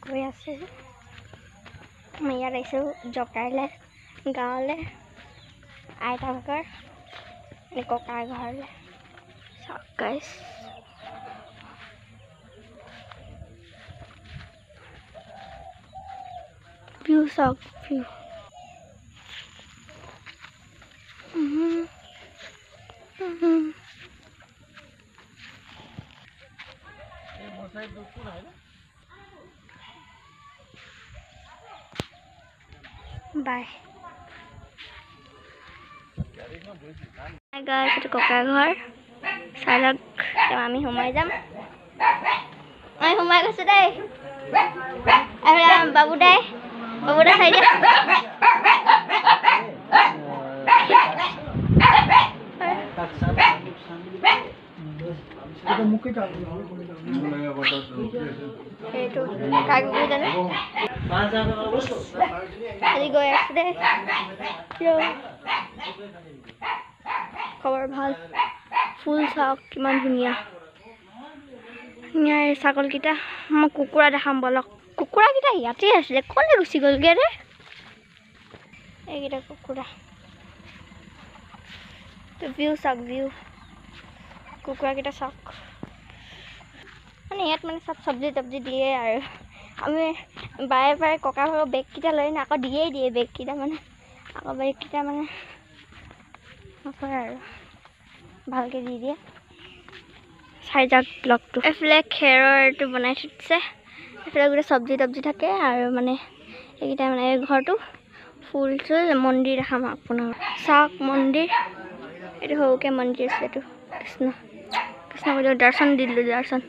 গৈ আছোঁ আমি ইয়াত আহিছোঁ জকাইলৈ গাঁৱলৈ আইতা ভাগৰ ককাৰ ঘৰলৈ চাওক গাইছ ভিউ চাওক view Bye. Hi guys, itu kaka ঘৰ চালক আমি সোমাই যাম আমি সোমাই গৈছো দেই বাবু দা চাই দিয়া এইটো কাক গৈ জানো আজি গৈ আছো দেই খবৰ ভাল ফুল চাওক কিমান ধুনীয়া ধুনীয়া এই ছাগলকেইটা মই কুকুৰা দেখাম বলক কুকুৰাকেইটা ইয়াতে আছিলে ক'লৈ গুচি গ'লগৈ ৰে এইকেইটা কুকুৰা ভিউ চাওক ভিউ কুকুৰাকেইটা চাওক মানে ইয়াত মানে চব চব্জি তব্জি দিয়ে আৰু আমি বাৰে বাৰে ককা ভাগৰ বেগকেইটা লৈ না আকৌ দিয়ে বেগকেইটা মানে আকৌ বেগকেইটা মানে নকৰে আৰু ভালকৈ দি দিয়ে চাই যাওক ব্লগটো এইফালে খেৰৰটো বনাই থৈছে এইফালে গোটেই চব্জি তব্জি থাকে আৰু মানে এইকেইটা মানে এই ঘৰটো ফুল চুল মন্দিৰ দেখাম আপোনাক চাওক মন্দিৰ এইটো সৰুকৈ মন্দিৰ আছে এইটো কৃষ্ণ মন্দিৰ দৰ্শন দিলোঁ দৰ্শন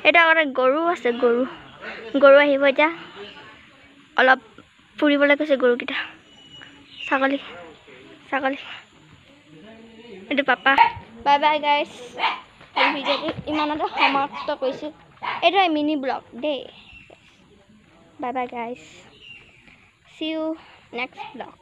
এইটো আগতে গৰু আছে গৰু আহিব এতিয়া অলপ ফুৰিবলৈ গৈছে গৰুকেইটা ছাগলী এইটো পাপা বাই বাই গাইছ ভিডিঅ'টো ইমানতে সমাপ্ত কৰিছোঁ এইটো মিনি ব্লগ দেই বাই বাই গাইছ চি ইউ নেক্সট ব্লগ